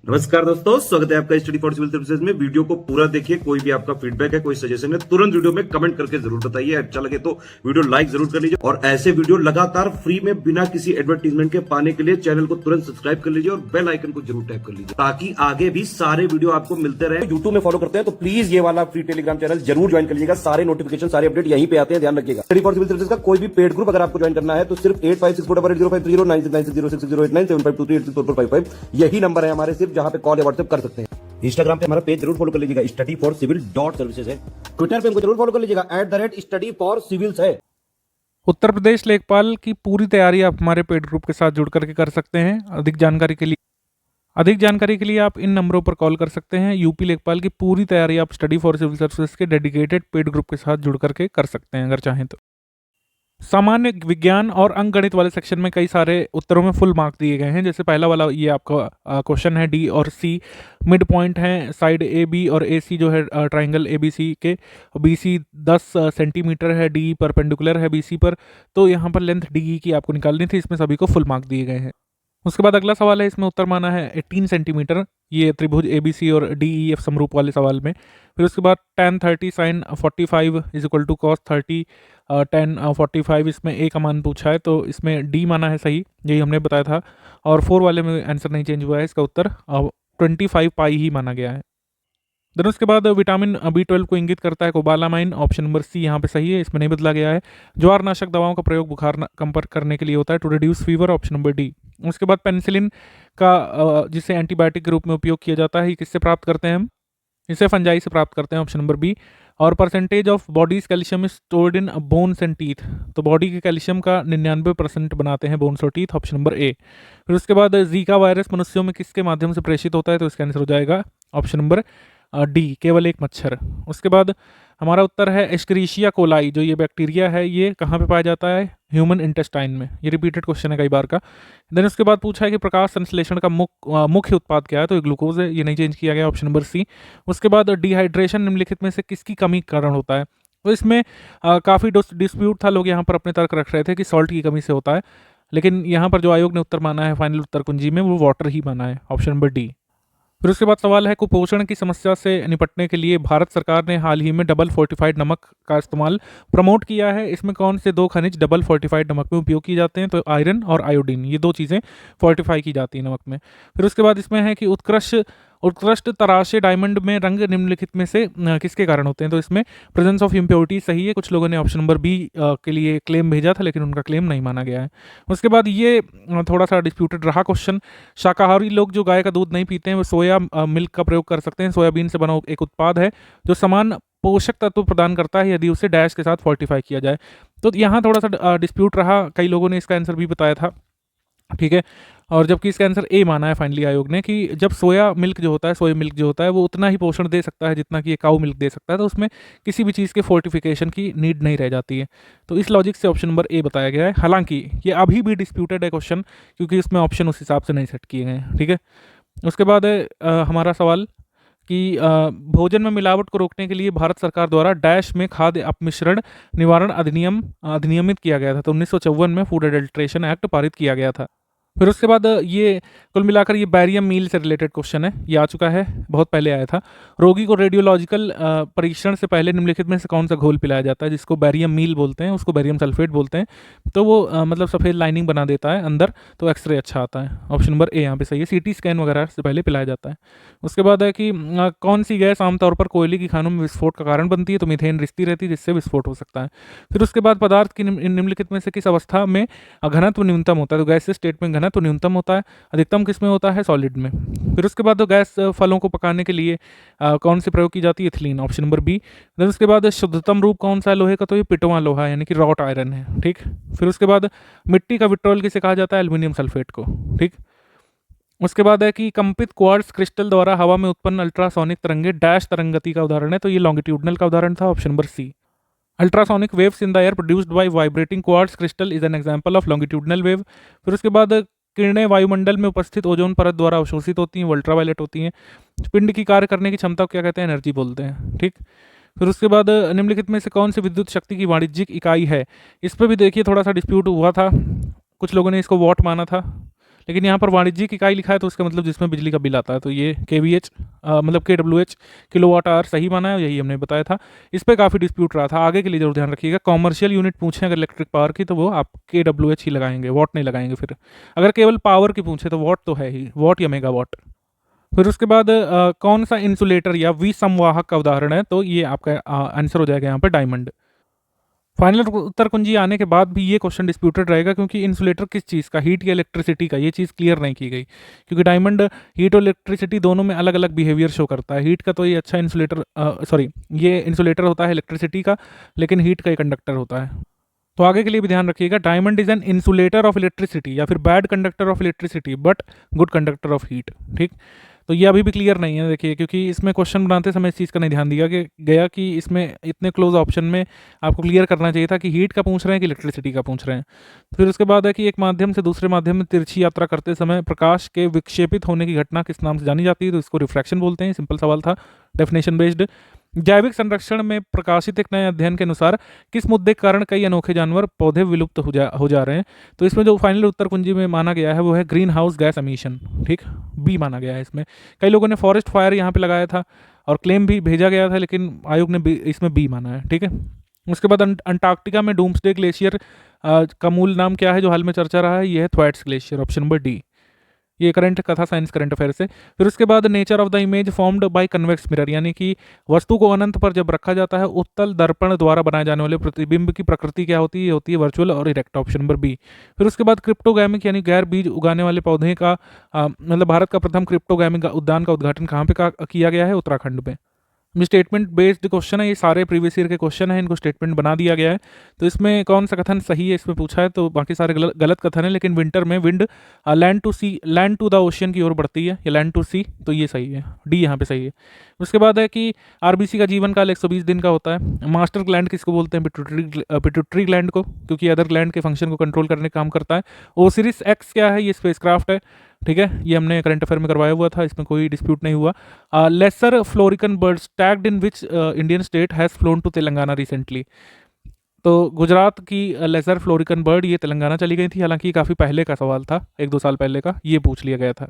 नमस्कार दोस्तों, स्वागत है आपका स्टडी फॉर सिविल सर्विसेज में। वीडियो को पूरा देखिए। कोई भी आपका फीडबैक है, कोई सजेशन है, तुरंत वीडियो में कमेंट करके जरूर बताइए। अच्छा लगे तो वीडियो लाइक जरूर कर लीजिए और ऐसे वीडियो लगातार फ्री में बिना किसी एडवर्टीजमेंट के पाने के लिए चैनल को तुरंत सब्सक्राइब कर लीजिए और बेल आइकन को जरूर टैप कर लीजिए ताकि आगे भी सारे वीडियो आपको मिलते रहे। यूट्यूब में फॉलो करते हैं तो प्लीज ये वाला फ्री टेलीग्राम चैनल जरूर ज्वाइन कर लीजिएगा। सारे नोटिफिकेशन, सारे अपडेट यहीं पे आते हैं, ध्यान रखिएगा। स्टडी फॉर सिविल सर्विसेज का कोई भी पेड ग्रुप अगर आपको ज्वाइन करना है तो सिर्फ 856488053096952386089452386455 यही नंबर है हमारे, सिर्फ जहां पे कॉल या व्हाट्सएप कर सकते हैं। इंस्टाग्राम पे हमारा पेज जरूर फॉलो कर लीजिएगा, स्टडी फॉर सिविल .सर्विसेज है। ट्विटर पे हमको जरूर फॉलो कर लीजिएगा, @study for civils है। उत्तर प्रदेश लेखपाल की पूरी तैयारी आप हमारे पेड ग्रुप के साथ जुड़ करके कर सकते हैं। अधिक जानकारी के लिए आप इन नंबरों पर कॉल कर सकते हैं। यूपी लेखपाल की पूरी तैयारी आप स्टडी फॉर सिविल सर्विसेज के डेडिकेटेड पेड ग्रुप के साथ जुड़ करके कर सकते हैं अगर चाहें तो। सामान्य विज्ञान और अंकगणित वाले सेक्शन में कई सारे उत्तरों में फुल मार्क दिए गए हैं। जैसे पहला वाला ये आपका क्वेश्चन है, डी और सी मिड पॉइंट है, साइड ए बी और ए सी जो है ट्राइंगल ए बी सी के, बी सी 10 सेंटीमीटर है, डी परपेंडिकुलर है बी सी पर, तो यहाँ पर लेंथ डी की आपको निकालनी थी। इसमें सभी को फुल मार्क दिए गए हैं। उसके बाद अगला सवाल है, इसमें उत्तर माना है 18 सेंटीमीटर, ये त्रिभुज ए बी सी और डी ई एफ समरूप वाले सवाल में। फिर उसके बाद tan 30 sin 45 is equal to cos 30 tan 45, इसमें ए का मान पूछा है तो इसमें डी माना है सही, यही हमने बताया था। और 4 वाले में आंसर नहीं चेंज हुआ है, इसका उत्तर 25 पाई ही माना गया है। देन उसके बाद विटामिन B12 को इंगित करता है कोबालामाइन, ऑप्शन नंबर सी यहाँ पे सही है, इसमें नहीं बदला गया है। ज्वारनाशक दवाओं का प्रयोग बुखार कम करने के लिए होता है, to reduce fever, option number D. उसके बाद पेनिसिलिन का जिसे एंटीबायोटिक के रूप में उपयोग किया जाता है, ये किससे प्राप्त करते हैं हम? इसे फंजाई से प्राप्त करते हैं, ऑप्शन नंबर बी। और percentage of bodies calcium is stored in bones and teeth, तो बॉडी के कैल्शियम का 99% बनाते हैं बोन्स और टीथ, ऑप्शन नंबर ए। फिर उसके बाद जीका वायरस मनुष्यों में किसके माध्यम से प्रेषित होता है, तो इसका आंसर हो जाएगा ऑप्शन नंबर डी, केवल एक मच्छर। उसके बाद हमारा उत्तर है एस्क्रीशिया कोलाई, जो ये बैक्टीरिया है ये कहाँ पे पाया जाता है? ह्यूमन इंटेस्टाइन में। ये रिपीटेड क्वेश्चन है कई बार का। देन उसके बाद पूछा है कि प्रकाश संश्लेषण का मुख्य उत्पाद क्या है, तो ये ग्लूकोज है, ये नहीं चेंज किया गया, ऑप्शन नंबर सी। उसके बाद डिहाइड्रेशन निम्नलिखित में से किसकी कमी के कारण होता है, तो इसमें काफ़ी डिस्प्यूट था, लोग यहाँ पर अपने तर्क रख रहे थे कि सॉल्ट की कमी से होता है, लेकिन यहाँ पर जो आयोग ने उत्तर माना है फाइनल उत्तर कुंजी में, वो वाटर ही माना है, ऑप्शन नंबर डी। फिर उसके बाद सवाल है, कुपोषण की समस्या से निपटने के लिए भारत सरकार ने हाल ही में डबल फोर्टिफाइड नमक का इस्तेमाल प्रमोट किया है। इसमें कौन से दो खनिज डबल फोर्टिफाइड नमक में उपयोग किए जाते हैं, तो आयरन और आयोडीन, ये दो चीज़ें फोर्टिफाई की जाती हैं नमक में। फिर उसके बाद इसमें है कि उत्कृष्ट तराशे डायमंड में रंग निम्नलिखित में से किसके कारण होते हैं, तो इसमें प्रेजेंस ऑफ इम्प्योरिटी सही है। कुछ लोगों ने ऑप्शन नंबर बी के लिए क्लेम भेजा था, लेकिन उनका क्लेम नहीं माना गया है। उसके बाद ये थोड़ा सा डिस्प्यूटेड रहा क्वेश्चन, शाकाहारी लोग जो गाय का दूध नहीं पीते हैं वो सोया मिल्क का प्रयोग कर सकते हैं। सोयाबीन से बना एक उत्पाद है जो समान पोषक तत्व प्रदान करता है यदि उसे डैश के साथ फोर्टिफाई किया जाए। तो यहाँ थोड़ा सा डिस्प्यूट रहा, कई लोगों ने इसका आंसर भी बताया था, ठीक है। और जबकि इसका आंसर ए माना है फाइनली आयोग ने, कि जब सोया मिल्क जो होता है वो उतना ही पोषण दे सकता है जितना कि ये काऊ मिल्क दे सकता है, तो उसमें किसी भी चीज़ के फोर्टिफिकेशन की नीड नहीं रह जाती है। तो इस लॉजिक से ऑप्शन नंबर ए बताया गया है। हालांकि ये अभी भी डिस्प्यूटेड है क्वेश्चन, क्योंकि इसमें ऑप्शन उस हिसाब से नहीं सेट किए गए हैं, ठीक है। उसके बाद हमारा सवाल कि भोजन में मिलावट को रोकने के लिए भारत सरकार द्वारा डैश में खाद्य अपमिश्रण निवारण अधिनियमित किया गया था, तो 1954 में फूड एडल्ट्रेशन एक्ट पारित किया गया था। फिर उसके बाद ये कुल मिलाकर ये बैरियम मील से रिलेटेड क्वेश्चन है, ये आ चुका है, बहुत पहले आया था। रोगी को रेडियोलॉजिकल परीक्षण से पहले निम्नलिखित में से कौन सा घोल पिलाया जाता है, जिसको बैरियम मील बोलते हैं, उसको बैरियम सल्फेट बोलते हैं, तो वो मतलब सफ़ेद लाइनिंग बना देता है अंदर, तो एक्सरे अच्छा आता है, ऑप्शन नंबर ए यहाँ पे सही है। सीटी स्कैन वगैरह से पहले पिलाया जाता है। उसके बाद है कि कौन सी गैस आमतौर पर कोयले की खानों में विस्फोट का कारण बनती है, तो मीथेन रिश्ती रहती है जिससे विस्फोट हो सकता है। फिर उसके बाद पदार्थ की निम्नलिखित में से किस अवस्था में घनत्व न्यूनतम होता है, तो गैस स्टेट में घनत्व न्यूनतम होता है, अधिकतम किस में होता है, सॉलिड में। फिर उसके बाद गैस फलों को पकाने के लिए कौन से प्रयोग की जाती है, एथिलीन, ऑप्शन नंबर बी। फिर उसके बाद शुद्धतम रूप कौन सा है लोहे का, तो ये पिटवा लोहा यानी कि रॉट आयरन है, ठीक। फिर उसके बाद मिट्टी का विट्रोल किसे कहा जाता है, एल्यूमिनियम सल्फेट को, ठीक। उसके बाद है कि कंपित क्वार्ट्ज क्रिस्टल द्वारा हवा में उत्पन्न अल्ट्रासोनिक तरंगे डैश तरंगति का उदाहरण है, तो ये लॉन्गिट्यूडनल का उदाहरण था, option number C. Ultrasonic waves in the air produced by vibrating quartz crystal is an example of longitudinal wave. फिर उसके बाद किरणें वायुमंडल में उपस्थित ओजोन परत द्वारा अवशोषित होती हैं, अल्ट्रावायलेट होती हैं। पिंड की कार्य करने की क्षमता को क्या कहते हैं, एनर्जी बोलते हैं, ठीक। फिर उसके बाद निम्नलिखित में से कौन सी विद्युत शक्ति की वाणिज्यिक इकाई है, इस पर भी देखिए थोड़ा सा डिस्प्यूट हुआ था, कुछ लोगों ने इसको वॉट माना था, लेकिन यहाँ पर वाणिज्यिक इकाई लिखा है तो उसका मतलब जिसमें बिजली का बिल आता है, तो ये KVH मतलब KWH किलोवाट आवर सही माना है, यही हमने बताया था। इस पर काफ़ी डिस्प्यूट रहा था, आगे के लिए जरूर ध्यान रखिएगा। कॉमर्शियल यूनिट पूछें अगर इलेक्ट्रिक पावर की तो वो आप KWH ही लगाएंगे, वॉट नहीं लगाएंगे। फिर अगर केवल पावर की पूछे तो वॉट तो है ही, वॉट या मेगावाट। फिर उसके बाद कौन सा इंसुलेटर या विसंवाहक का उदाहरण है, तो ये आपका आंसर हो जाएगा यहाँ पर डायमंड। फाइनल उत्तर कुंजी आने के बाद भी ये क्वेश्चन डिस्प्यूटेड रहेगा, क्योंकि इंसुलेटर किस चीज़ का, हीट या इलेक्ट्रिसिटी का, ये चीज़ क्लियर नहीं की गई। क्योंकि डायमंड हीट और इलेक्ट्रिसिटी दोनों में अलग अलग बिहेवियर शो करता है। हीट का तो ये अच्छा इंसुलेटर सॉरी ये इंसुलेटर होता है इलेक्ट्रिसिटी का, लेकिन हीट का ये कंडक्टर होता है। तो आगे के लिए भी ध्यान रखिएगा, diamond is an insulator of electricity या फिर bad conductor of electricity but good conductor of heat. ठीक, तो ये अभी भी क्लियर नहीं है देखिए, क्योंकि इसमें क्वेश्चन बनाते समय इस चीज़ का नहीं ध्यान दिया गया कि इसमें इतने क्लोज ऑप्शन में आपको क्लियर करना चाहिए था कि हीट का पूछ रहे हैं कि इलेक्ट्रिसिटी का पूछ रहे हैं। फिर उसके बाद है कि एक माध्यम से दूसरे माध्यम में तिरछी यात्रा करते समय प्रकाश के विक्षेपित होने की घटना किस नाम से जानी जाती है, तो इसको रिफ्रैक्शन बोलते हैं। सिंपल सवाल था, डेफिनेशन बेस्ड। जैविक संरक्षण में प्रकाशित एक नए अध्ययन के अनुसार किस मुद्दे के कारण कई अनोखे जानवर पौधे विलुप्त हो जा रहे हैं, तो इसमें जो फाइनल उत्तर कुंजी में माना गया है वो है ग्रीन हाउस गैस एमिशन। ठीक, बी माना गया है इसमें। कई लोगों ने फॉरेस्ट फायर यहाँ पे लगाया था और क्लेम भी भेजा गया था, लेकिन आयोग ने इसमें बी माना है। ठीक है, उसके बाद अंटार्कटिका में डूम्सडे ग्लेशियर का मूल नाम क्या है जो हाल में चर्चा रहा है, ये है थ्वैट्स ग्लेशियर, ऑप्शन नंबर डी। ये करंट का था, साइंस करंट अफेयर से। फिर उसके बाद nature of the image formed by convex mirror, यानी कि वस्तु को अनंत पर जब रखा जाता है उत्तल दर्पण द्वारा बनाए जाने वाले प्रतिबिंब की प्रकृति क्या होती है, ये होती है वर्चुअल और इरेक्ट, ऑप्शन नंबर बी। फिर उसके बाद क्रिप्टोगैमिक यानी गैर बीज उगाने वाले पौधे का मतलब भारत का प्रथम क्रिप्टोगैमिक उद्यान का उद्घाटन कहाँ पे किया गया है, उत्तराखंड में। स्टेटमेंट बेस्ड क्वेश्चन है, ये सारे प्रीवियस ईयर के क्वेश्चन हैं, इनको स्टेटमेंट बना दिया गया है। तो इसमें कौन सा कथन सही है इसमें पूछा है, तो बाकी सारे गलत कथन है। लेकिन विंटर में wind land to the ocean की ओर बढ़ती है, या लैंड टू सी, तो ये सही है, डी यहाँ पे सही है। उसके बाद है कि RBC का जीवन काल 120 दिन का होता है। मास्टर ग्लैंड किसको बोलते हैं, पिट्यूटरी ग्लैंड को, क्योंकि अदर ग्लैंड के फंक्शन को कंट्रोल करने का काम करता है। ओसिरिस एक्स क्या है, ये स्पेसक्राफ्ट है। ठीक है, ये हमने करंट अफेयर में करवाया हुआ था, इसमें कोई डिस्प्यूट नहीं हुआ। Lesser florican birds tagged in which Indian state has flown to Telangana recently, तो गुजरात की लेसर फ्लोरिकन बर्ड ये तेलंगाना चली गई थी, हालांकि काफ़ी पहले का सवाल था, 1-2 साल पहले का, ये पूछ लिया गया था।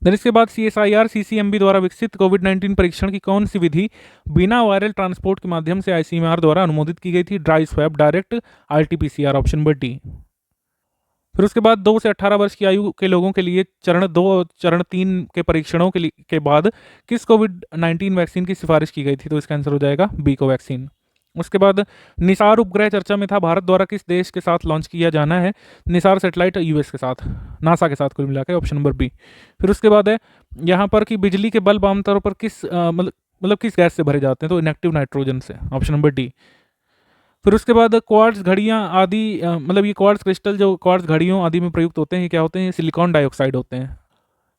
देन इसके बाद CSIR CCMB द्वारा विकसित कोविड-19 परीक्षण की कौन सी विधि बिना वायरल ट्रांसपोर्ट के माध्यम से ICMR द्वारा अनुमोदित की गई थी, dry swab, direct, RT-PCR, option number D. फिर उसके बाद 2 से 18 वर्ष की आयु के लोगों के लिए चरण 2 और चरण 3 के परीक्षणों के बाद किस कोविड-19 वैक्सीन की सिफारिश की गई थी, तो इसका आंसर हो जाएगा बी को वैक्सीन। उसके बाद निसार उपग्रह चर्चा में था, भारत द्वारा किस देश के साथ लॉन्च किया जाना है, निसार सैटेलाइट US के साथ, नासा के साथ कुल मिलाकर, ऑप्शन नंबर बी। फिर उसके बाद है यहाँ पर कि बिजली के बल्ब आमतौर पर किस मतलब किस गैस से भरे जाते हैं, तो इनएक्टिव नाइट्रोजन से, ऑप्शन नंबर डी। फिर उसके बाद क्वार्ट्ज घड़ियाँ आदि मतलब ये क्वार्ट्ज क्रिस्टल जो क्वार्ट्ज घड़ियों आदि में प्रयुक्त होते हैं, ये क्या होते हैं, ये सिलिकॉन डाइऑक्साइड होते हैं।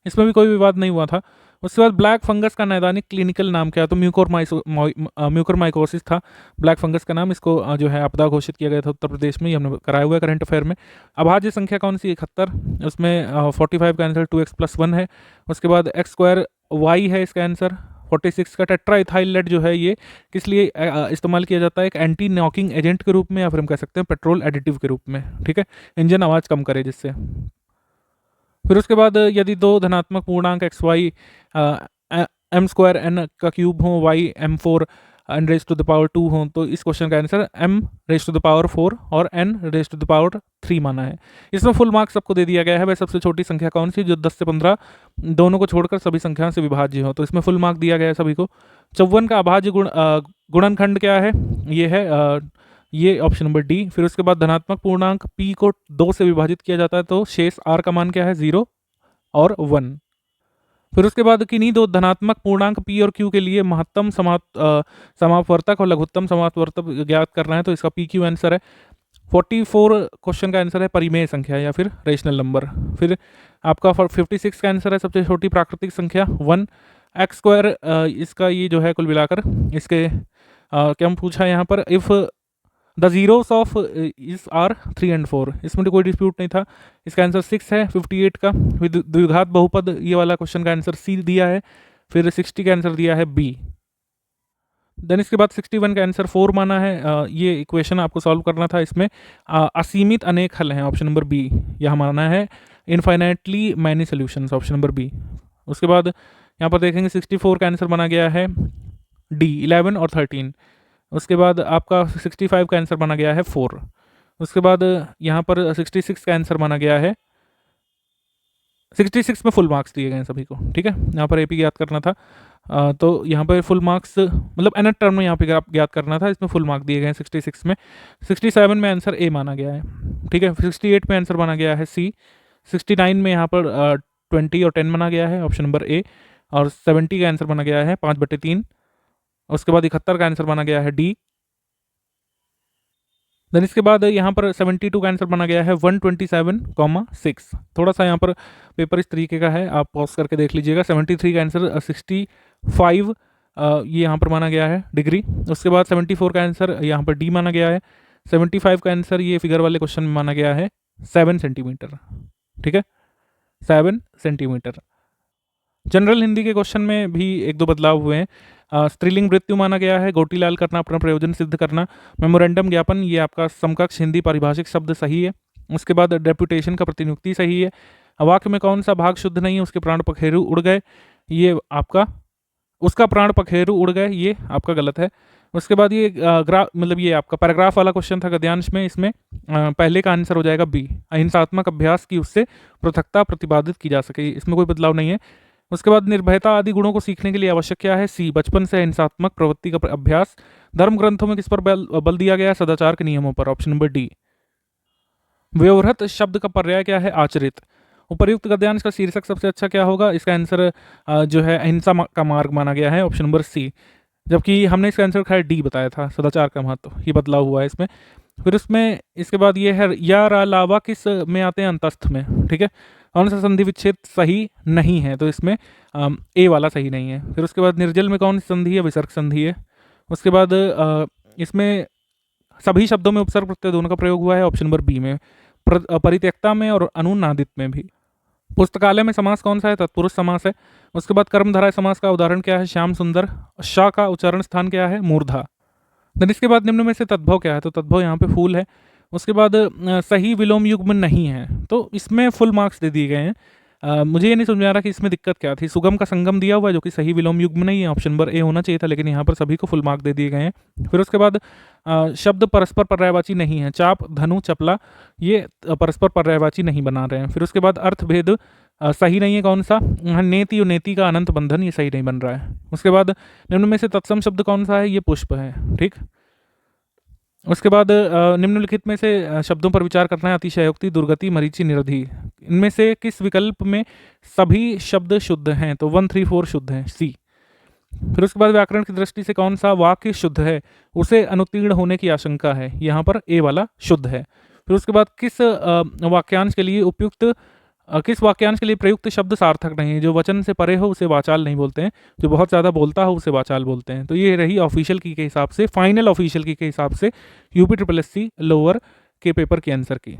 इसमें भी कोई विवाद नहीं हुआ था। उसके बाद ब्लैक फंगस का नैदानिक क्लिनिकल नाम क्या है, तो म्यूकोरमाइकोसिस था ब्लैक फंगस का नाम। इसको जो है आपदा घोषित किया गया था उत्तर प्रदेश में, ये हमने कराया हुआ है करंट अफेयर में। अभाज्य संख्या कौन सी, 71, उसमें 45 का आंसर 2x+1 है। उसके बाद x² y है इसका आंसर। 46 का टेट्राइथाइल लेड जो है ये किस लिए इस्तेमाल किया जाता है, एक एंटी नॉकिंग एजेंट के रूप में, या फिर हम कह सकते हैं पेट्रोल एडिटिव के रूप में। ठीक है, इंजन आवाज़ कम करे जिससे। फिर उसके बाद यदि 2 धनात्मक पूर्णांक xy m² n का क्यूब हो, y m4 n⁻²2 हो, तो इस क्वेश्चन का आंसर m⁻⁴ और n⁻³ माना है। इसमें फुल मार्क्स सबको दे दिया गया है। वह सबसे छोटी संख्या कौन सी जो 10 से 15 दोनों को छोड़कर सभी संख्याओं से विभाज्य हो, तो इसमें फुल मार्क दिया गया है सभी को। 54 का अभाज्य गुणनखंड क्या है, ये है ये ऑप्शन नंबर डी। फिर उसके बाद धनात्मक पूर्णांक p को 2 से विभाजित किया जाता है, तो शेष r का मान क्या है, 0 और 1। फिर उसके बाद किन्हीं 2 धनात्मक पूर्णांक p और q के लिए महत्तम समापवर्तक और लघुत्तम समापवर्तक ज्ञात करना है, तो इसका PQ आंसर है। 44 क्वेश्चन का आंसर है परिमेय संख्या या फिर रेशनल नंबर। फिर आपका 56 का आंसर है सबसे छोटी प्राकृतिक संख्या 1। x², इसका ये जो है कुल मिलाकर इसके क्या हम पूछा है यहाँ पर, इफ़ द जीरोस ऑफ इस आर 3 और 4, इसमें तो कोई डिस्प्यूट नहीं था। इसका आंसर 6 है। 58 का द्विघात बहुपद, ये वाला क्वेश्चन का आंसर सी दिया है। फिर 60 का आंसर दिया है बी। देन इसके बाद 61 का आंसर 4 माना है। ये इक्वेशन आपको सॉल्व करना था। इसमें असीमित अनेक हल हैं, ऑप्शन नंबर बी यहाँ माना है। Infinitely many solutions, option number B. उसके बाद यहाँ पर देखेंगे 64 का आंसर बना गया है डी, 11 और 13। उसके बाद आपका 65 का आंसर बना गया है 4। उसके बाद यहाँ पर 66 का आंसर बना गया है 66 में फुल मार्क्स दिए गए हैं सभी को, ठीक है। यहाँ पर एपी याद करना था, तो यहाँ पर फुल मार्क्स मतलब एनथ टर्म में यहाँ पे याद करना था, इसमें फुल मार्क्स दिए गए हैं 66 में। 67 में आंसर ए माना गया है, ठीक है। 68 में आंसर बना गया है सी। 69 में यहाँ पर 20 और 10 बना गया है, ऑप्शन नंबर ए। और 70 का आंसर बना गया है 5/3। उसके बाद 71 का आंसर बना गया है डी। देन इसके बाद यहाँ पर 72 का आंसर बना गया है 127,6। थोड़ा सा यहाँ पर पेपर इस तरीके का है, आप पॉज करके देख लीजिएगा। 73 का आंसर 65 ये यहाँ पर माना गया है डिग्री। उसके बाद 74 का आंसर यहाँ पर डी माना गया है। 75 का आंसर ये फिगर वाले क्वेश्चन में माना गया है 7 सेंटीमीटर, ठीक है, 7 सेंटीमीटर। जनरल हिंदी के क्वेश्चन में भी एक दो बदलाव हुए हैं। स्त्रीलिंग मृत्यु माना गया है, गोटीलाल करना, अपना प्रयोजन सिद्ध करना, मेमोरेंडम ज्ञापन, ये आपका समकक्ष हिंदी पारिभाषिक शब्द सही है। उसके बाद डेप्यूटेशन का प्रतिनियुक्ति सही है। वाक्य में कौन सा भाग शुद्ध नहीं है, उसके प्राण पखेरु उड़ गए, ये आपका उसका प्राण पखेरु उड़ गए, ये आपका गलत है। उसके बाद ये मतलब ये आपका पैराग्राफ वाला क्वेश्चन था गद्यांश में, इसमें पहले का आंसर हो जाएगा बी, अहिंसात्मक अभ्यास की उससे पृथकता प्रतिपादित की जा सके, इसमें कोई बदलाव नहीं है। उसके बाद निर्भयता आदि गुणों को सीखने के लिए आवश्यक क्या है, सी, बचपन से हिंसात्मक प्रवृत्ति का अभ्यास। धर्म ग्रंथों में किस पर बल दिया गया है, सदाचार के नियमों पर, ऑप्शन नंबर डी। व्यवहृत शब्द का पर्याय क्या है, आचरित। उपर्युक्त गद्यांश का शीर्षक सबसे अच्छा क्या होगा, इसका आंसर जो है अहिंसा का मार्ग माना गया है, ऑप्शन नंबर सी। जबकि हमने इसका आंसर खैर डी बताया था, सदाचार का महत्व, ये बदलाव हुआ है इसमें। फिर उसमें इसके बाद ये है या लावा किस में आते हैं, अंतस्थ में, ठीक है। कौन सा संधि विच्छेद सही नहीं है, तो इसमें ए वाला सही नहीं है। फिर उसके बाद निर्जल में कौन सी संधि है, विसर्ग संधि है। उसके बाद इसमें सभी शब्दों में उपसर्ग प्रत्यय दोनों का प्रयोग हुआ है, ऑप्शन नंबर बी में। परित्यक्ता में और अनुनादित में भी। पुस्तकालय में समास कौन सा है, तत्पुरुष समास है। उसके बाद कर्मधारय समास का उदाहरण क्या है, श्याम सुंदर। शाह का उच्चारण स्थान क्या है, मूर्धा। देन इसके बाद निम्न में से तद्भव क्या है, तो तद्भव यहाँ पे फूल है। उसके बाद सही विलोम युग्म नहीं है, तो इसमें फुल मार्क्स दे दिए गए हैं। मुझे ये नहीं समझ में आ रहा कि इसमें दिक्कत क्या थी। सुगम का संगम दिया हुआ है जो कि सही विलोम युग्म नहीं है, ऑप्शन नंबर ए होना चाहिए था, लेकिन यहाँ पर सभी को फुल मार्क दे दिए गए हैं। फिर उसके बाद शब्द परस्पर पर्यायवाची नहीं है, चाप, धनु, चपला, ये परस्पर पर्यायवाची नहीं बना रहे हैं। फिर उसके बाद अर्थभेद सही नहीं है, कौन सा, नेति और नेति का अनंत बंधन, ये सही नहीं बन रहा है। उसके बाद निम्न में से तत्सम शब्द कौन सा है, ये पुष्प है, ठीक। उसके बाद निम्नलिखित में से शब्दों पर विचार करना है, अतिशयोक्ति, दुर्गति, मरीचि, निरधि। इनमें से किस विकल्प में सभी शब्द शुद्ध हैं, तो 1, 3, 4 शुद्ध हैं, सी। फिर उसके बाद व्याकरण की दृष्टि से कौन सा वाक्य शुद्ध है, उसे अनुत्तीर्ण होने की आशंका है, यहाँ पर ए वाला शुद्ध है। फिर उसके बाद किस वाक्यांश के लिए प्रयुक्त शब्द सार्थक नहीं है, जो वचन से परे हो उसे वाचाल नहीं बोलते हैं, जो बहुत ज़्यादा बोलता हो उसे वाचाल बोलते हैं। तो ये रही ऑफिशियल की के हिसाब से, फाइनल ऑफिशियल की के हिसाब से UP SSSC लोअर के पेपर के आंसर की।